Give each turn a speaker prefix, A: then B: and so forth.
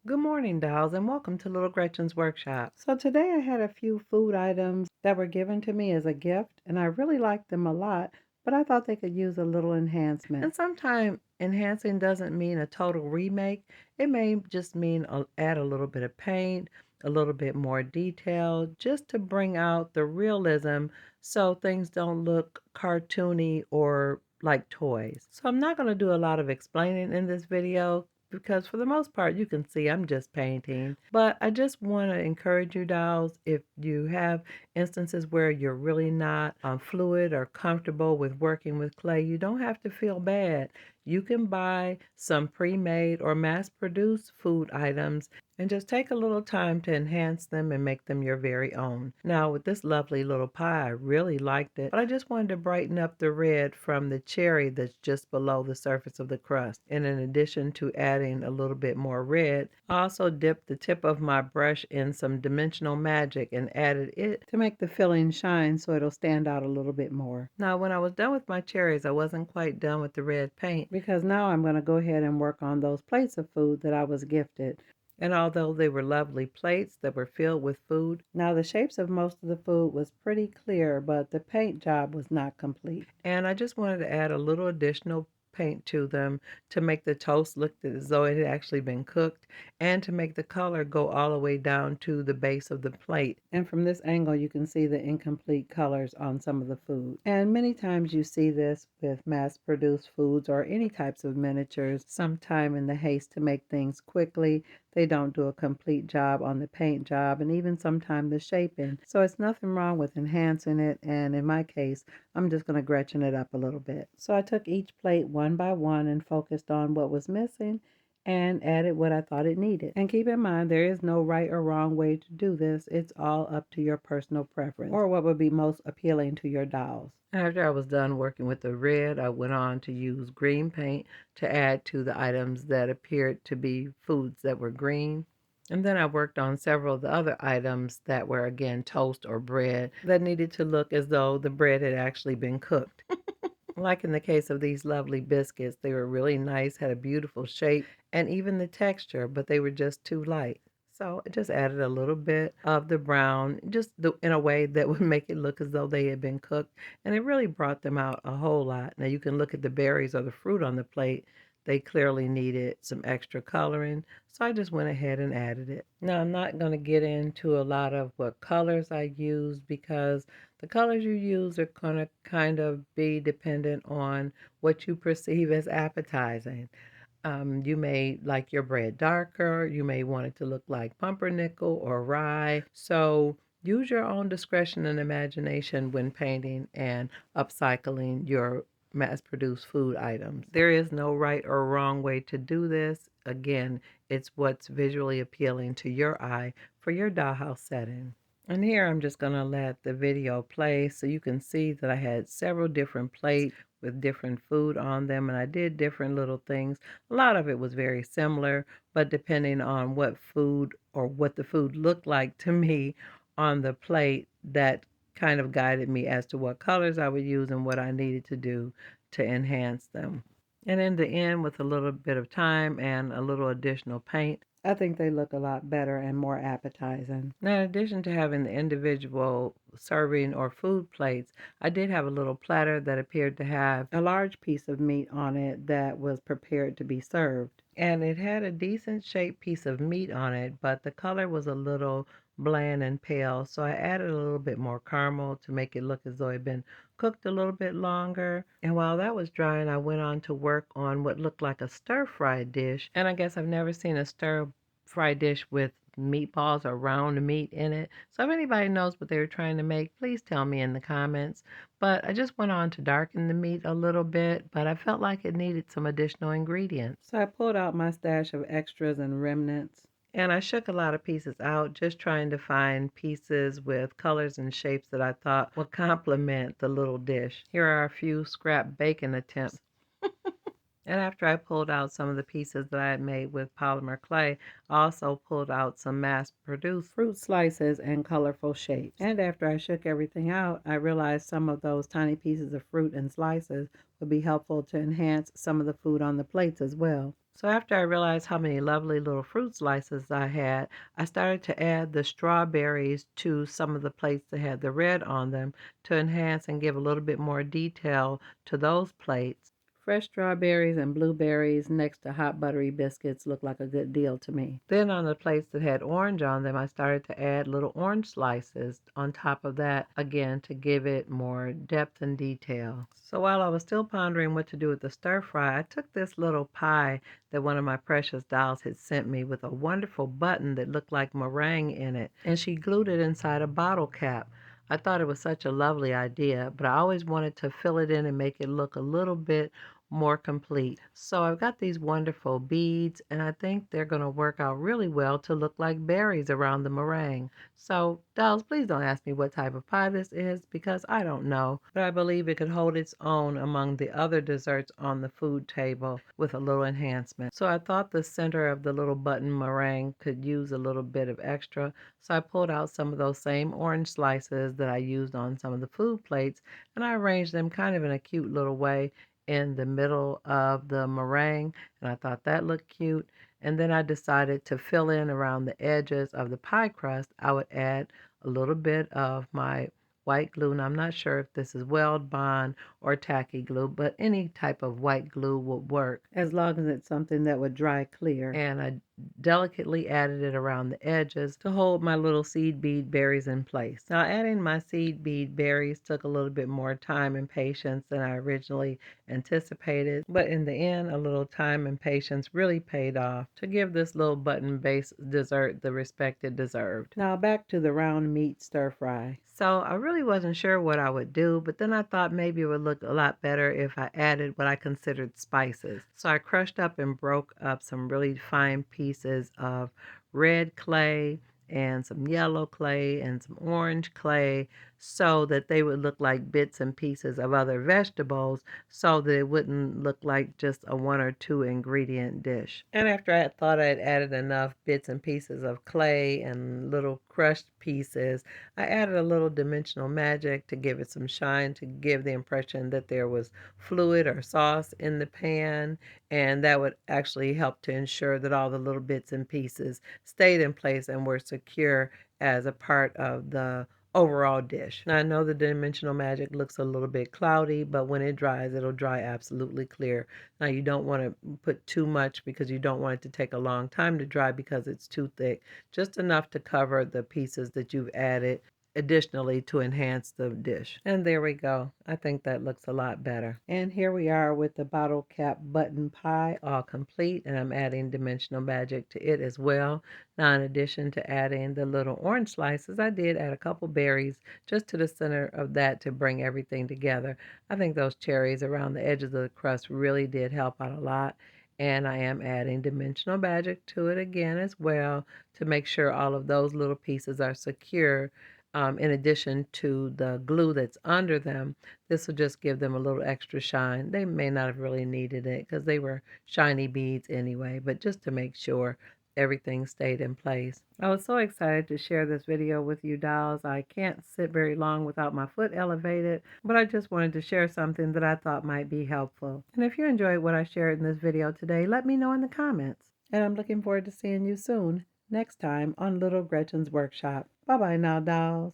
A: Good morning, dolls, and welcome to Little Gretchen's Workshop. So today I had a few food items that were given to me as a gift, and I really liked them a lot, but I thought they could use a little enhancement. And sometimes enhancing doesn't mean a total remake. It may just mean add a little bit of paint, a little bit more detail, just to bring out the realism so things don't look cartoony or like toys. So I'm not going to do a lot of explaining in this video because for the most part you can see I'm just painting. But I just want to encourage you, dolls, if you have instances where you're really not fluid or comfortable with working with clay, you don't have to feel bad. You can buy some pre-made or mass-produced food items and just take a little time to enhance them and make them your very own. Now, with this lovely little pie, I really liked it, but I just wanted to brighten up the red from the cherry that's just below the surface of the crust. And in addition to adding a little bit more red, I also dipped the tip of my brush in some dimensional magic and added it to make the filling shine so it'll stand out a little bit more. Now, when I was done with my cherries, I wasn't quite done with the red paint because now I'm going to go ahead and work on those plates of food that I was gifted. And although they were lovely plates that were filled with food, now the shapes of most of the food was pretty clear, but the paint job was not complete. And I just wanted to add a little additional paint to them to make the toast look as though it had actually been cooked and to make the color go all the way down to the base of the plate. And from this angle you can see the incomplete colors on some of the food. And many times you see this with mass-produced foods or any types of miniatures. Sometime in the haste to make things quickly, they don't do a complete job on the paint job and even sometimes the shaping. So it's nothing wrong with enhancing it, and in my case, I'm just going to Gretchen it up a little bit. So I took each plate one by one and focused on what was missing and added what I thought it needed. And keep in mind, there is no right or wrong way to do this. It's all up to your personal preference or what would be most appealing to your dolls. After I was done working with the red, I went on to use green paint to add to the items that appeared to be foods that were green. And then I worked on several of the other items that were, again, toast or bread that needed to look as though the bread had actually been cooked. Like in the case of these lovely biscuits, they were really nice, had a beautiful shape, and even the texture, but they were just too light. So I just added a little bit of the brown, in a way that would make it look as though they had been cooked, and it really brought them out a whole lot. Now you can look at the berries or the fruit on the plate. They clearly needed some extra coloring, so I just went ahead and added it. Now I'm not going to get into a lot of what colors I used because the colors you use are going to kind of be dependent on what you perceive as appetizing. You may like your bread darker. You may want it to look like pumpernickel or rye. So use your own discretion and imagination when painting and upcycling your mass-produced food items. There is no right or wrong way to do this. Again, it's what's visually appealing to your eye for your dollhouse setting. And here I'm just going to let the video play so you can see that I had several different plates with different food on them, and I did different little things. A lot of it was very similar, but depending on what food or what the food looked like to me on the plate, that kind of guided me as to what colors I would use and what I needed to do to enhance them. And in the end, with a little bit of time and a little additional paint, I think they look a lot better and more appetizing. Now, in addition to having the individual serving or food plates, I did have a little platter that appeared to have a large piece of meat on it that was prepared to be served. And it had a decent shaped piece of meat on it, but the color was a little bland and pale, so I added a little bit more caramel to make it look as though it had been cooked a little bit longer. And while that was drying, I went on to work on what looked like a stir-fry dish. And I guess I've never seen a stir-fry dish with meatballs or round meat in it. So if anybody knows what they were trying to make, please tell me in the comments. But I just went on to darken the meat a little bit, but I felt like it needed some additional ingredients. So I pulled out my stash of extras and remnants. And I shook a lot of pieces out, just trying to find pieces with colors and shapes that I thought would complement the little dish. Here are a few scrap bacon attempts. And after I pulled out some of the pieces that I had made with polymer clay, I also pulled out some mass-produced fruit slices in colorful shapes. And after I shook everything out, I realized some of those tiny pieces of fruit and slices would be helpful to enhance some of the food on the plates as well. So after I realized how many lovely little fruit slices I had, I started to add the strawberries to some of the plates that had the red on them to enhance and give a little bit more detail to those plates. Fresh strawberries and blueberries next to hot buttery biscuits looked like a good deal to me. Then on the plates that had orange on them, I started to add little orange slices on top of that, again to give it more depth and detail. So while I was still pondering what to do with the stir fry, I took this little pie that one of my precious dolls had sent me with a wonderful button that looked like meringue in it, and she glued it inside a bottle cap. I thought it was such a lovely idea, but I always wanted to fill it in and make it look a little bit more complete. So I've got these wonderful beads, and I think they're going to work out really well to look like berries around the meringue. So, dolls, please don't ask me what type of pie this is because I don't know, but I believe it could hold its own among the other desserts on the food table with a little enhancement. So I thought the center of the little button meringue could use a little bit of extra, so I pulled out some of those same orange slices that I used on some of the food plates, and I arranged them kind of in a cute little way in the middle of the meringue, and I thought that looked cute. And then I decided to fill in around the edges of the pie crust. I would add a little bit of my white glue, and I'm not sure if this is Weld Bond or tacky glue, but any type of white glue would work as long as it's something that would dry clear. And I delicately added it around the edges to hold my little seed bead berries in place. Now, adding my seed bead berries took a little bit more time and patience than I originally anticipated, but in the end, a little time and patience really paid off to give this little button-based dessert the respect it deserved. Now back to the round meat stir fry. So I really wasn't sure what I would do, but then I thought maybe it would look a lot better if I added what I considered spices. So I crushed up and broke up some really fine pieces of red clay and some yellow clay and some orange clay so that they would look like bits and pieces of other vegetables so that it wouldn't look like just a one or two ingredient dish. And after I had thought I had added enough bits and pieces of clay and little crushed pieces, I added a little dimensional magic to give it some shine, to give the impression that there was fluid or sauce in the pan, and that would actually help to ensure that all the little bits and pieces stayed in place and were secure as a part of the overall dish. Now I know the dimensional magic looks a little bit cloudy, but when it dries, it'll dry absolutely clear. Now you don't want to put too much because you don't want it to take a long time to dry because it's too thick. Just enough to cover the pieces that you've added additionally to enhance the dish. And there we go. I think that looks a lot better. And here we are with the bottle cap button pie all complete, and I'm adding dimensional magic to it as well. Now in addition to adding the little orange slices, I did add a couple berries just to the center of that to bring everything together. I think those cherries around the edges of the crust really did help out a lot. And I am adding dimensional magic to it again as well to make sure all of those little pieces are secure. In addition to the glue that's under them, this will just give them a little extra shine. They may not have really needed it because they were shiny beads anyway, but just to make sure everything stayed in place. I was so excited to share this video with you dolls. I can't sit very long without my foot elevated, but I just wanted to share something that I thought might be helpful. And if you enjoyed what I shared in this video today, let me know in the comments. And I'm looking forward to seeing you soon, next time on Little Gretchen's Workshop. Bye-bye now, dolls.